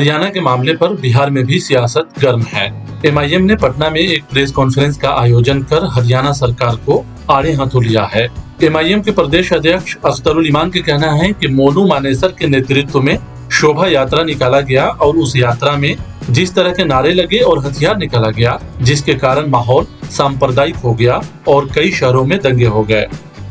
हरियाणा के मामले पर बिहार में भी सियासत गर्म है। एमआईएम ने पटना में एक प्रेस कॉन्फ्रेंस का आयोजन कर हरियाणा सरकार को आड़े हाथों लिया है। एमआईएम के प्रदेश अध्यक्ष अख्तरुल इमान का कहना है कि मोनू मानेसर के नेतृत्व में शोभा यात्रा निकाला गया और उस यात्रा में जिस तरह के नारे लगे और हथियार निकाला गया, जिसके कारण माहौल सांप्रदायिक हो गया और कई शहरों में दंगे हो गए।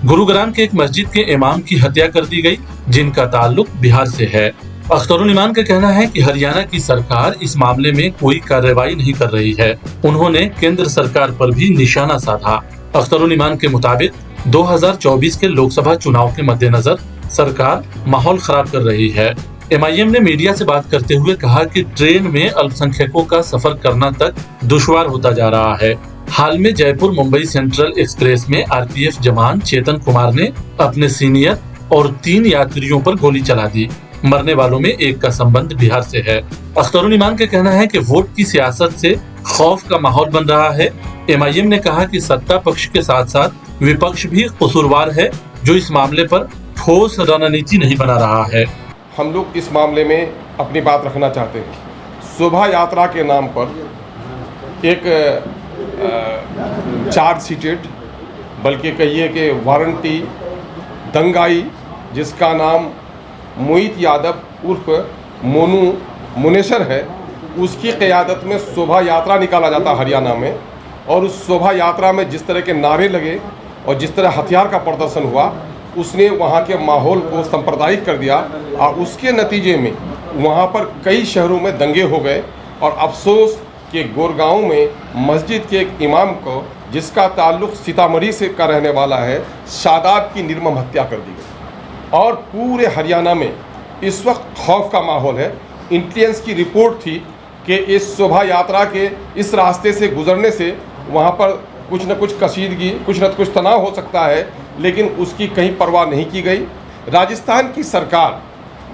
गुरुग्राम के एक मस्जिद के इमाम की हत्या कर दी गई, जिनका ताल्लुक बिहार से है। अख्तरुल इमान का कहना है कि हरियाणा की सरकार इस मामले में कोई कार्रवाई नहीं कर रही है। उन्होंने केंद्र सरकार पर भी निशाना साधा। अख्तरुल इमान के मुताबिक 2024 के लोकसभा चुनाव के मद्देनजर सरकार माहौल खराब कर रही है। एमआईएम ने मीडिया से बात करते हुए कहा कि ट्रेन में अल्पसंख्यकों का सफर करना तक दुश्वार होता जा रहा है। हाल में जयपुर मुंबई सेंट्रल एक्सप्रेस में आरपीएफ जवान चेतन कुमार ने अपने सीनियर और 3 यात्रियों पर गोली चला दी। मरने वालों में एक का संबंध बिहार से है। अख्तरुल इमान का कहना है कि वोट की सियासत से खौफ का माहौल बन रहा है। एमआईएम ने कहा कि सत्ता पक्ष के साथ साथ विपक्ष भी कसूरवार है, जो इस मामले पर ठोस रणनीति नहीं बना रहा है। हम लोग इस मामले में अपनी बात रखना चाहते हैं। शोभा यात्रा के नाम पर एक चार्ज सीटेड, बल्कि कहिए कि वारंटी दंगाई, जिसका नाम मोहित यादव उर्फ मोनू मुनेसर है, उसकी क़यादत में शोभा यात्रा निकाला जाता हरियाणा में। और उस शोभा यात्रा में जिस तरह के नारे लगे और जिस तरह हथियार का प्रदर्शन हुआ, उसने वहाँ के माहौल को सांप्रदायिक कर दिया और उसके नतीजे में वहाँ पर कई शहरों में दंगे हो गए। और अफसोस कि गुड़गांव में मस्जिद के एक इमाम को, जिसका ताल्लुक़ सीतामढ़ी से का रहने वाला है, शादाब की निर्मम हत्या कर दी गई। और पूरे हरियाणा में इस वक्त खौफ का माहौल है। इंटेलिजेंस की रिपोर्ट थी कि इस शोभा यात्रा के इस रास्ते से गुजरने से वहाँ पर कुछ न कुछ कशीदगी, कुछ न कुछ तनाव हो सकता है, लेकिन उसकी कहीं परवाह नहीं की गई। राजस्थान की सरकार,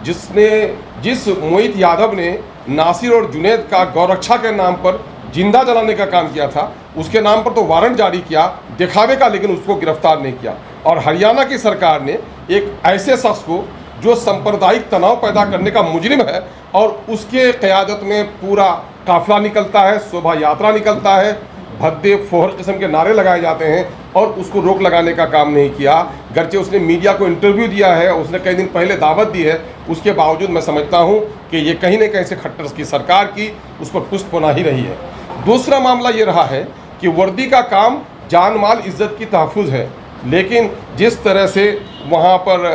जिस मोहित यादव ने नासिर और जुनैद का गौरक्षा के नाम पर जिंदा जलाने का काम किया था, उसके नाम पर तो वारंट जारी किया दिखावे का, लेकिन उसको गिरफ्तार नहीं किया। और हरियाणा की सरकार ने एक ऐसे शख्स को, जो सांप्रदायिक तनाव पैदा करने का मुजरिम है, और उसके क़यादत में पूरा काफिला निकलता है, शोभा यात्रा निकलता है, भद्दे फोहर किस्म के नारे लगाए जाते हैं, और उसको रोक लगाने का काम नहीं किया। गर्चे उसने मीडिया को इंटरव्यू दिया है, उसने कई दिन पहले दावत दी है, उसके बावजूद मैं समझता हूँ कि ये कहीं न कहीं से खट्टर की सरकार की उस पर पुष्ट होना ही रही है। दूसरा मामला ये रहा है कि वर्दी का काम जान माल इज़्ज़त की तहफ़्फ़ुज़ है, लेकिन जिस तरह से वहाँ पर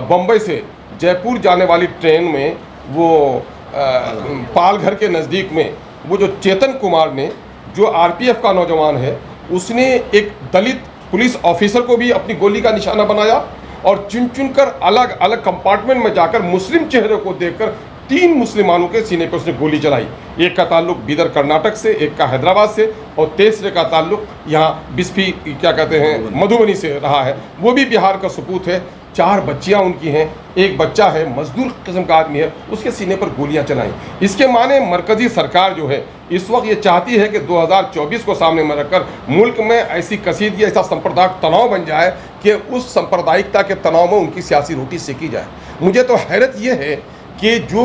बम्बई से जयपुर जाने वाली ट्रेन में वो पालघर के नज़दीक में वो जो चेतन कुमार ने, जो आरपीएफ का नौजवान है, उसने एक दलित पुलिस ऑफिसर को भी अपनी गोली का निशाना बनाया और चुन चुनकर अलग अलग कंपार्टमेंट में जाकर मुस्लिम चेहरे को देखकर 3 मुसलमानों के सीने पर उसने गोली चलाई। एक का ताल्लुक बीदर कर्नाटक से, एक का हैदराबाद से, और तीसरे का ताल्लुक यहाँ बिस्फी क्या कहते हैं मधुबनी से रहा है। वो भी बिहार का सपूत है। 4 बच्चियाँ उनकी हैं, एक बच्चा है मजदूर किस्म का आदमी है, उसके सीने पर गोलियां चलाई। इसके माने मरकज़ी सरकार जो है इस वक्त ये चाहती है कि 2024 को सामने में रखकर मुल्क में ऐसी कसीदगी, ऐसा सांप्रदायिक तनाव बन जाए कि उस सांप्रदायिकता के तनाव में उनकी सियासी रोटी सेकी जाए। मुझे तो हैरत ये है कि जो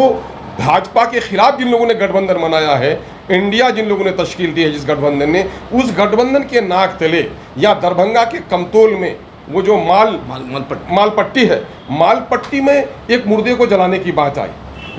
भाजपा के खिलाफ जिन लोगों ने गठबंधन बनाया है, इंडिया जिन लोगों ने तश्कील दी है जिस गठबंधन ने, उस गठबंधन के नाक तले या दरभंगा के कमतौल में वो जो मालपट्टी है, मालपट्टी में एक मुर्दे को जलाने की बात आई।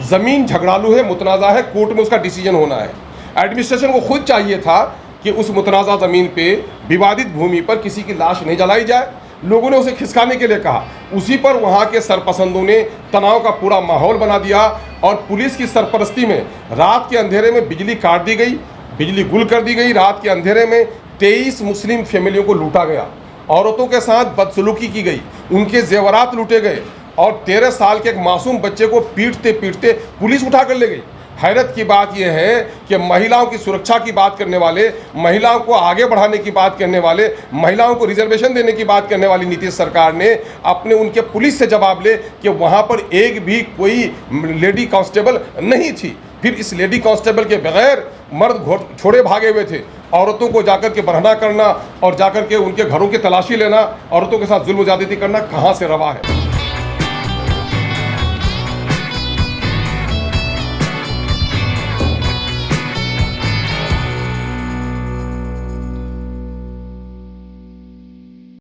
ज़मीन झगड़ालू है, मुतनाज़ा है, कोर्ट में उसका डिसीजन होना है। एडमिनिस्ट्रेशन को खुद चाहिए था कि उस मुतनाज़ा ज़मीन पे, विवादित भूमि पर किसी की लाश नहीं जलाई जाए। लोगों ने उसे खिसकाने के लिए कहा, उसी पर वहाँ के सरपसंदों ने तनाव का पूरा माहौल बना दिया और पुलिस की सरपरस्ती में रात के अंधेरे में बिजली काट दी गई, बिजली गुल कर दी गई। रात के अंधेरे में 23 मुस्लिम फैमिलियों को लूटा गया, औरतों के साथ बदसलूकी की गई, उनके जेवरात लूटे गए और 13 साल के एक मासूम बच्चे को पीटते पीटते पुलिस उठा कर ले गई। हैरत की बात यह है कि महिलाओं की सुरक्षा की बात करने वाले, महिलाओं को आगे बढ़ाने की बात करने वाले, महिलाओं को रिजर्वेशन देने की बात करने वाली नीतीश सरकार ने अपने उनके पुलिस से जवाब ले कि वहाँ पर एक भी कोई लेडी कांस्टेबल नहीं थी। फिर इस लेडी कांस्टेबल के बगैर मर्द छोड़े भागे हुए थे। औरतों को जाकर के बरहना करना और जाकर के उनके घरों की तलाशी लेना, औरतों के साथ जुल्म ज़्यादती करना कहाँ से रवा है।